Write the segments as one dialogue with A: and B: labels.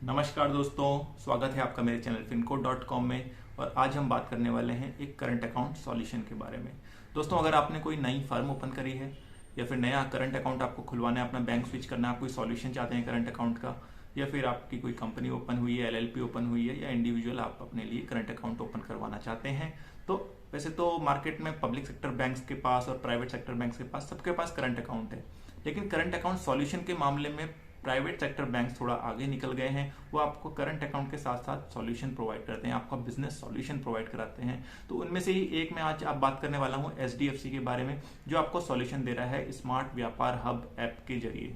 A: नमस्कार दोस्तों, स्वागत है आपका मेरे चैनल finco.com में। और आज हम बात करने वाले हैं एक करंट अकाउंट सॉल्यूशन के बारे में। दोस्तों, अगर आपने कोई नई फर्म ओपन करी है या फिर नया करंट अकाउंट आपको खुलवाना है, अपना बैंक स्विच करना है, आप कोई सॉल्यूशन चाहते हैं करंट अकाउंट का, या फिर आपकी कोई कंपनी ओपन हुई है, एलएलपी ओपन हुई है, या इंडिविजुअल आप अपने लिए करंट अकाउंट ओपन करवाना चाहते हैं, तो वैसे तो मार्केट में पब्लिक सेक्टर बैंक्स के पास और प्राइवेट सेक्टर बैंक्स के पास सबके पास करंट अकाउंट है। लेकिन करंट अकाउंट सॉल्यूशन के मामले में प्राइवेट सेक्टर बैंक थोड़ा आगे निकल गए हैं। वो आपको करंट अकाउंट के साथ साथ सॉल्यूशन प्रोवाइड करते हैं, आपका बिजनेस सॉल्यूशन प्रोवाइड कराते हैं। तो उनमें से ही एक मैं आज आप बात करने वाला हूं एचडीएफसी के बारे में, जो आपको सॉल्यूशन दे रहा है स्मार्ट व्यापार हब ऐप के जरिए।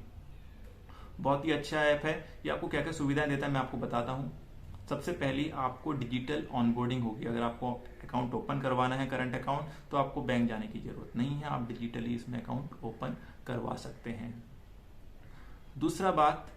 A: बहुत ही अच्छा ऐप है। ये आपको क्या क्या सुविधाएं देता है मैं आपको बताता हूँ। सबसे पहली आपको डिजिटल ऑनबोर्डिंग होगी। अगर आपको अकाउंट ओपन करवाना है करंट अकाउंट, तो आपको बैंक जाने की जरूरत नहीं है, आप डिजिटली इसमें अकाउंट ओपन करवा सकते हैं। दूसरा बात,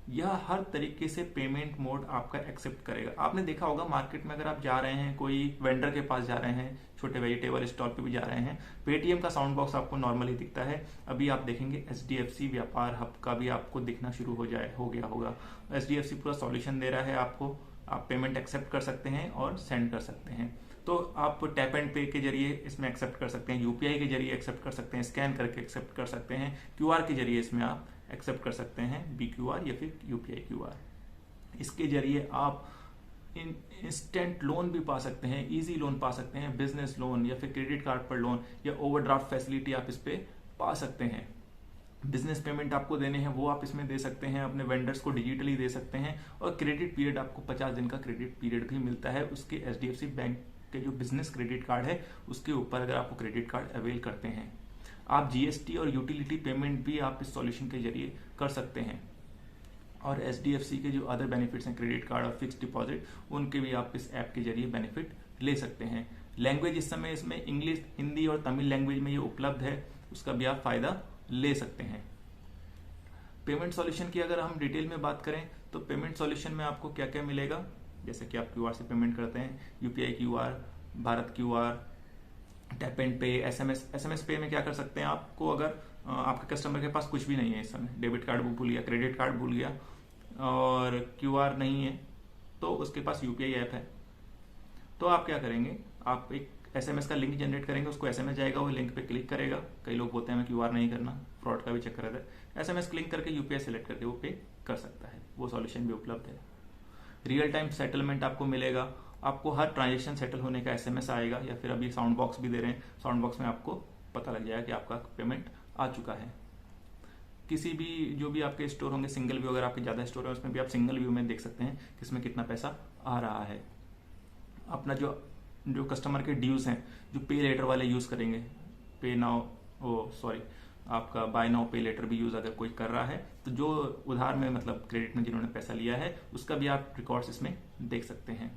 A: यह हर तरीके से पेमेंट मोड आपका एक्सेप्ट करेगा। आपने देखा होगा मार्केट में अगर आप जा रहे हैं, कोई वेंडर के पास जा रहे हैं, छोटे वेजिटेबल स्टॉल पे भी जा रहे हैं, पेटीएम का साउंड बॉक्स आपको नॉर्मली दिखता है। अभी आप देखेंगे एचडीएफसी व्यापार हब का भी आपको दिखना शुरू हो गया होगा। एचडीएफसी पूरा सॉल्यूशन दे रहा है आपको। आप पेमेंट एक्सेप्ट कर सकते हैं और सेंड कर सकते हैं। तो आप टैप एंड पे के जरिए इसमें एक्सेप्ट कर सकते हैं, यूपीआई के जरिए एक्सेप्ट कर सकते हैं, स्कैन करके एक्सेप्ट कर सकते हैं, क्यूआर के जरिए इसमें आप एक्सेप्ट कर सकते हैं, बीक्यूआर या फिर यूपीआई क्यूआर। इसके जरिए आप इंस्टेंट लोन भी पा सकते हैं, इजी लोन पा सकते हैं, बिजनेस लोन या फिर क्रेडिट कार्ड पर लोन या ओवरड्राफ्ट फैसिलिटी आप इस पे पा सकते हैं। बिजनेस पेमेंट आपको देने हैं वो आप इसमें दे सकते हैं, अपने वेंडर्स को डिजिटली दे सकते हैं। और क्रेडिट पीरियड आपको 50 दिन का क्रेडिट पीरियड भी मिलता है उसके एचडीएफसी बैंक के जो बिजनेस क्रेडिट कार्ड है उसके ऊपर, अगर आपको क्रेडिट कार्ड अवेल करते हैं। आप जीएसटी और यूटिलिटी पेमेंट भी आप इस सॉल्यूशन के जरिए कर सकते हैं। और एचडीएफसी के जो अदर बेनिफिट्स हैं, क्रेडिट कार्ड और फिक्स डिपॉजिट, उनके भी आप इस ऐप के जरिए बेनिफिट ले सकते हैं। लैंग्वेज इस समय इसमें इंग्लिश, हिंदी और तमिल लैंग्वेज में ये उपलब्ध है, उसका भी आप फायदा ले सकते हैं। पेमेंट सॉल्यूशन की अगर हम डिटेल में बात करें तो पेमेंट सॉल्यूशन में आपको क्या क्या मिलेगा, जैसे कि आप क्यूआर से पेमेंट करते हैं, UPI QR, Bharat QR, tap and पे, एसएमएस पे में क्या कर सकते हैं आपको, अगर आपके कस्टमर के पास कुछ भी नहीं है इस समय, डेबिट कार्ड भूल गया, क्रेडिट कार्ड भूल गया और क्यूआर नहीं है, तो उसके पास यूपीआई ऐप है, तो आप क्या करेंगे, आप एक एसएमएस का लिंक जनरेट करेंगे, उसको एसएमएस जाएगा, वो लिंक पे क्लिक करेगा। कई लोग बोलते हैं क्यूआर नहीं करना, फ्रॉड का भी चक्कर रहता है। एसएमएस क्लिक करके यूपीआई सेलेक्ट करके वो पे कर सकता है। वो सॉल्यूशन भी उपलब्ध है। रियल टाइम सेटलमेंट आपको मिलेगा, आपको हर ट्रांजेक्शन सेटल होने का एसएमएस आएगा, या फिर अभी साउंड बॉक्स भी दे रहे हैं, साउंड बॉक्स में आपको पता लग जाएगा कि आपका पेमेंट आ चुका है। किसी भी जो भी आपके स्टोर होंगे, सिंगल व्यू, अगर आपके ज्यादा स्टोर है उसमें भी आप सिंगल व्यू में देख सकते हैं किसमें कितना पैसा आ रहा है। अपना जो कस्टमर के ड्यूज हैं, जो पे लेटर वाले यूज करेंगे, पे नाउ आपका बाय नाउ पे लेटर भी यूज अगर कोई कर रहा है, तो जो उधार में मतलब क्रेडिट में जिन्होंने पैसा लिया है उसका भी आप रिकॉर्ड्स इसमें देख सकते हैं।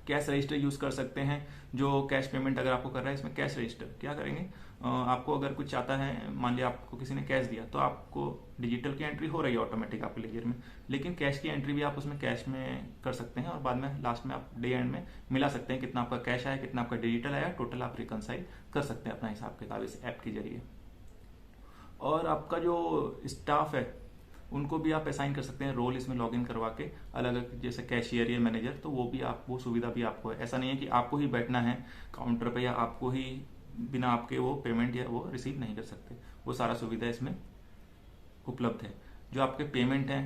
A: कैश रजिस्टर यूज कर सकते हैं, जो कैश पेमेंट अगर आपको कर रहा है, इसमें कैश रजिस्टर क्या करेंगे, आपको अगर कुछ चाहता है, मान लिया आपको किसी ने कैश दिया, तो आपको डिजिटल की एंट्री हो रही है ऑटोमेटिक आपके लेजर में, लेकिन कैश की एंट्री भी आप उसमें कैश में कर सकते हैं, और बाद में लास्ट में आप डे एंड में मिला सकते हैं कितना आपका कैश आया, कितना आपका डिजिटल आया, टोटल आप रिकनसाइल कर सकते हैं अपना हिसाब किताब इस ऐप के जरिए। और आपका जो स्टाफ है उनको भी आप असाइन कर सकते हैं रोल, इसमें लॉगिन करवा के अलग अलग, जैसे कैशियर या मैनेजर, तो वो सुविधा भी आपको है। ऐसा नहीं है कि आपको ही बैठना है काउंटर पे, या आपको ही बिना आपके वो पेमेंट या वो रिसीव नहीं कर सकते। वो सारा सुविधा इसमें उपलब्ध है। जो आपके पेमेंट है,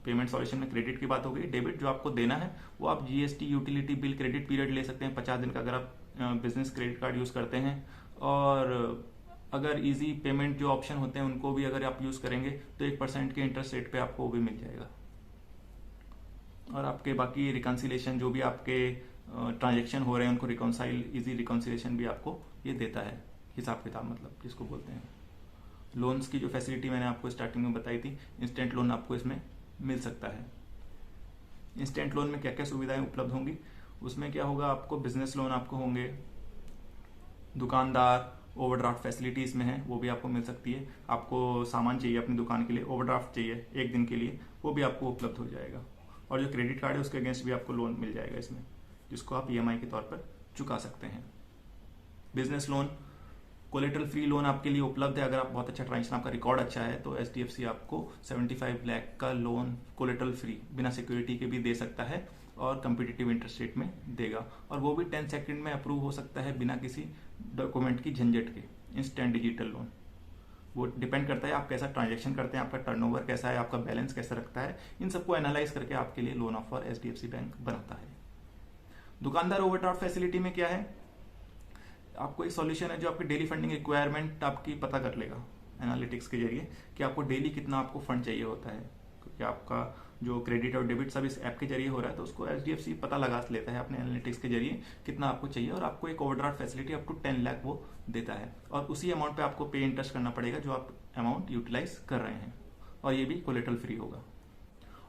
A: पेमेंट सॉल्यूशन में क्रेडिट की बात हो गई, डेबिट जो आपको देना है वो आप GST, utility bill, credit period ले सकते हैं 50 दिन का, अगर आप बिजनेस क्रेडिट कार्ड यूज करते हैं। और अगर इजी पेमेंट जो ऑप्शन होते हैं उनको भी अगर आप यूज करेंगे तो 1% के इंटरेस्ट रेट पे आपको वो भी मिल जाएगा। और आपके बाकी रिकॉन्सिलेशन, जो भी आपके ट्रांजेक्शन हो रहे हैं उनको इजी रिकॉन्सिलेशन भी आपको ये देता है, हिसाब किताब मतलब जिसको बोलते हैं। लोन्स की जो फैसिलिटी मैंने आपको स्टार्टिंग में बताई थी, इंस्टेंट लोन आपको इसमें मिल सकता है। इंस्टेंट लोन में क्या क्या सुविधाएं उपलब्ध होंगी, उसमें क्या होगा, आपको बिजनेस लोन आपको होंगे, दुकानदार, ओवरड्राफ्ट फैसिलिटी इसमें है, वो भी आपको मिल सकती है। आपको सामान चाहिए अपनी दुकान के लिए, ओवरड्राफ्ट चाहिए एक दिन के लिए, वो भी आपको उपलब्ध हो जाएगा। और जो क्रेडिट कार्ड है उसके अगेंस्ट भी आपको लोन मिल जाएगा इसमें, जिसको आप ईएमआई के तौर पर चुका सकते हैं। Business loan collateral free loan आपके लिए उपलब्ध है। अगर आप बहुत अच्छा ट्रांजेक्शन, आपका रिकॉर्ड अच्छा है, तो HDFC आपको 75 लाख का लोन कोलेटरल फ्री बिना सिक्योरिटी के भी दे सकता है और कंपिटिटिव इंटरेस्ट रेट में देगा, और वो भी 10 सेकंड में अप्रूव हो सकता है बिना किसी डॉक्यूमेंट की झंझट के। इंस्टेंट डिजिटल लोन, वो डिपेंड करता है आप कैसा ट्रांजेक्शन करते हैं, आपका टर्नओवर कैसा है, आपका बैलेंस कैसा रखता है, इन सबको एनालाइज करके आपके लिए लोन ऑफर HDFC बैंक बनाता है। दुकानदार ओवरड्राफ्ट फैसिलिटी में क्या है, आपको एक सॉल्यूशन है जो आपकी डेली फंडिंग रिक्वायरमेंट आपकी पता कर लेगा एनालिटिक्स के जरिए कि आपको डेली कितना आपको फंड चाहिए होता है, क्योंकि आपका जो क्रेडिट और डेबिट सब इस ऐप के जरिए हो रहा है, तो उसको HDFC पता लगा लेता है अपने एनालिटिक्स के जरिए कितना आपको चाहिए, और आपको एक overdraft facility up to 10 lakh वो देता है, और उसी अमाउंट पे आपको पे इंटरेस्ट करना पड़ेगा जो आप अमाउंट यूटिलाइज कर रहे हैं, और ये भी कोलेटरल फ्री होगा।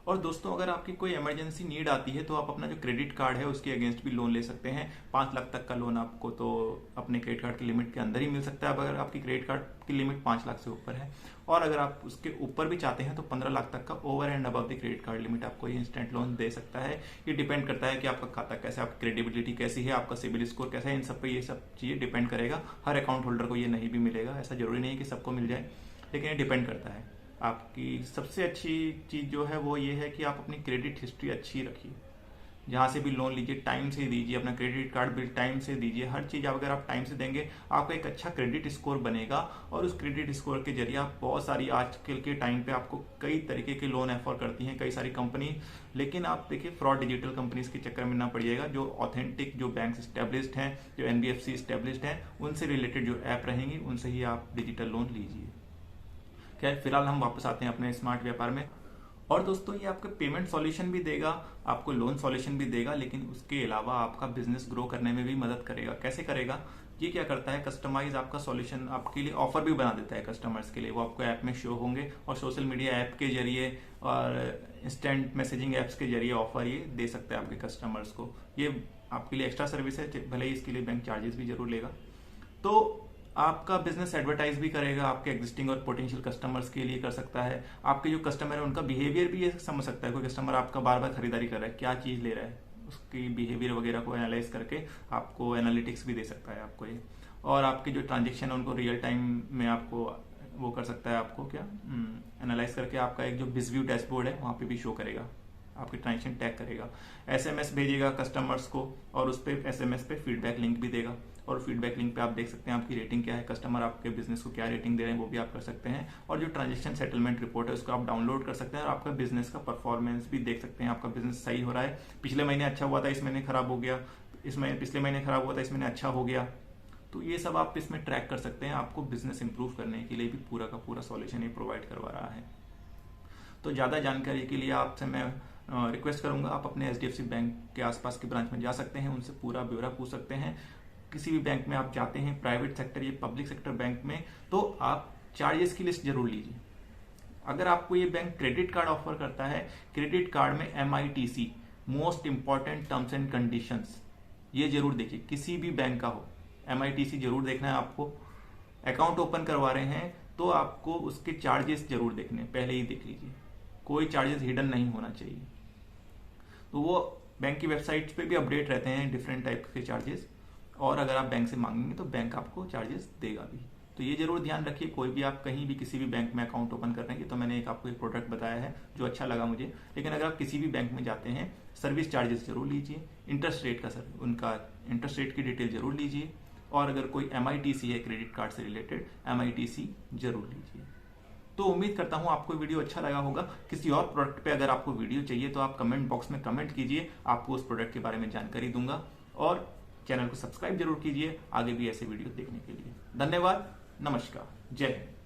A: और दोस्तों, अगर आपकी कोई इमरजेंसी नीड आती है तो आप अपना जो क्रेडिट कार्ड है उसके अगेंस्ट भी लोन ले सकते हैं। 5 लाख तक का लोन आपको तो अपने क्रेडिट कार्ड की लिमिट के अंदर ही मिल सकता है, अगर आपकी क्रेडिट कार्ड की लिमिट 5 लाख से ऊपर है, और अगर आप उसके ऊपर भी चाहते हैं तो 15 लाख तक का over and above the credit card limit आपको ये इंस्टेंट लोन दे सकता है। ये डिपेंड करता है कि आपका खाता कैसा है, आपकी क्रेडिबिलिटी कैसी है, आपका सिबिल स्कोर कैसा है, इन सब पे ये सब चीजें डिपेंड करेगा। हर अकाउंट होल्डर को ये नहीं भी मिलेगा, ऐसा जरूरी नहीं है कि सबको मिल जाए, लेकिन ये डिपेंड करता है। आपकी सबसे अच्छी चीज जो है वो ये है कि आप अपनी क्रेडिट हिस्ट्री अच्छी रखिए, जहां से भी लोन लीजिए टाइम से दीजिए, अपना क्रेडिट कार्ड बिल टाइम से दीजिए, हर चीज अगर आप टाइम से देंगे आपका एक अच्छा क्रेडिट स्कोर बनेगा, और उस क्रेडिट स्कोर के जरिए आप बहुत सारी आजकल के टाइम पे आपको कई तरीके के लोन ऑफर करती हैं कई सारी कंपनी, लेकिन आप देखिए फ्रॉड डिजिटल कंपनीज के चक्कर में ना पड़िएगा। जो ऑथेंटिक जो बैंक स्टैब्लिश्ड हैं, जो NBFC स्टैब्लिश्ड हैं, उनसे रिलेटेड जो ऐप रहेंगी उनसे ही आप डिजिटल लोन लीजिए। खैर, फिलहाल हम वापस आते हैं अपने स्मार्ट व्यापार में। और दोस्तों, ये आपका पेमेंट सॉल्यूशन भी देगा, आपको लोन सॉल्यूशन भी देगा, लेकिन उसके अलावा आपका बिजनेस ग्रो करने में भी मदद करेगा। कैसे करेगा? ये क्या करता है, कस्टमाइज आपका सॉल्यूशन आपके लिए ऑफर भी बना देता है कस्टमर्स के लिए। वो आपको ऐप में शो होंगे, और सोशल मीडिया ऐप के जरिए और इंस्टेंट मैसेजिंग ऐप्स के जरिए ऑफर ये दे सकता है आपके कस्टमर्स को। ये आपके लिए एक्स्ट्रा सर्विस है, भले ही इसके लिए बैंक चार्जेस भी जरूर लेगा। तो आपका बिजनेस एडवर्टाइज भी करेगा, आपके एग्जिस्टिंग और पोटेंशियल कस्टमर्स के लिए कर सकता है। आपके जो कस्टमर है उनका बिहेवियर भी ये समझ सकता है। कोई कस्टमर आपका बार बार खरीदारी कर रहा है, क्या चीज ले रहा है, उसकी बिहेवियर वगैरह को एनालाइज करके आपको एनालिटिक्स भी दे सकता है आपको ये। और आपके जो ट्रांजेक्शन है उनको रियल टाइम में आपको वो कर सकता है, आपको क्या एनालाइज करके आपका एक जो बिजव्यू डैशबोर्ड है वहां पे भी शो करेगा, आपकी ट्रांजेक्शन टैग करेगा, SMS भेजेगा कस्टमर्स को, और उस पर SMS पे फीडबैक लिंक भी देगा, और फीडबैक लिंक पे आप देख सकते हैं आपकी रेटिंग क्या है, कस्टमर आपके बिजनेस को क्या रेटिंग दे रहे हैं वो भी आप कर सकते हैं। और जो ट्रांजेक्शन सेटलमेंट रिपोर्ट है उसको आप डाउनलोड कर सकते हैं, और आपका बिजनेस का परफॉर्मेंस भी देख सकते हैं, आपका बिजनेस सही हो रहा है, पिछले महीने अच्छा हुआ था, इस महीने खराब हो गया, पिछले महीने खराब हुआ था, इस महीने अच्छा हो गया। तो ये सब आप इसमें ट्रैक कर सकते हैं। आपको बिजनेस इंप्रूव करने के लिए भी पूरा का पूरा सॉल्यूशन ये प्रोवाइड करवा रहा है। तो ज्यादा जानकारी के लिए आपसे मैं रिक्वेस्ट करूंगा, आप अपने HDFC बैंक के आसपास के ब्रांच में जा सकते हैं, उनसे पूरा ब्यौरा पूछ सकते हैं। किसी भी बैंक में आप जाते हैं, प्राइवेट सेक्टर या पब्लिक सेक्टर बैंक में, तो आप चार्जेस की लिस्ट जरूर लीजिए। अगर आपको ये बैंक क्रेडिट कार्ड ऑफर करता है, क्रेडिट कार्ड में MITC most important terms and conditions, ये जरूर देखिए, किसी भी बैंक का हो MITC जरूर देखना है आपको। अकाउंट ओपन करवा रहे हैं तो आपको उसके चार्जेस जरूर देखने, पहले ही देख लीजिए, कोई चार्जेस हिडन नहीं होना चाहिए। तो वो बैंक की वेबसाइट पे भी अपडेट रहते हैं डिफरेंट टाइप के चार्जेस, और अगर आप बैंक से मांगेंगे तो बैंक आपको चार्जेस देगा भी। तो ये जरूर ध्यान रखिए, कोई भी आप कहीं भी किसी भी बैंक में अकाउंट ओपन कर रहे हैं। तो मैंने आपको एक प्रोडक्ट बताया है जो अच्छा लगा मुझे, लेकिन अगर आप किसी भी बैंक में जाते हैं सर्विस चार्जेस जरूर लीजिए, इंटरेस्ट रेट का उनका इंटरेस्ट रेट की डिटेल जरूर लीजिए, और अगर कोई MITC है क्रेडिट कार्ड से रिलेटेड, MITC जरूर लीजिए। तो उम्मीद करता हूं आपको वीडियो अच्छा लगा होगा। किसी और प्रोडक्ट पे अगर आपको वीडियो चाहिए तो आप कमेंट बॉक्स में कमेंट कीजिए, आपको उस प्रोडक्ट के बारे में जानकारी दूंगा, और चैनल को सब्सक्राइब जरूर कीजिए आगे भी ऐसे वीडियो देखने के लिए। धन्यवाद, नमस्कार, जय हिंद।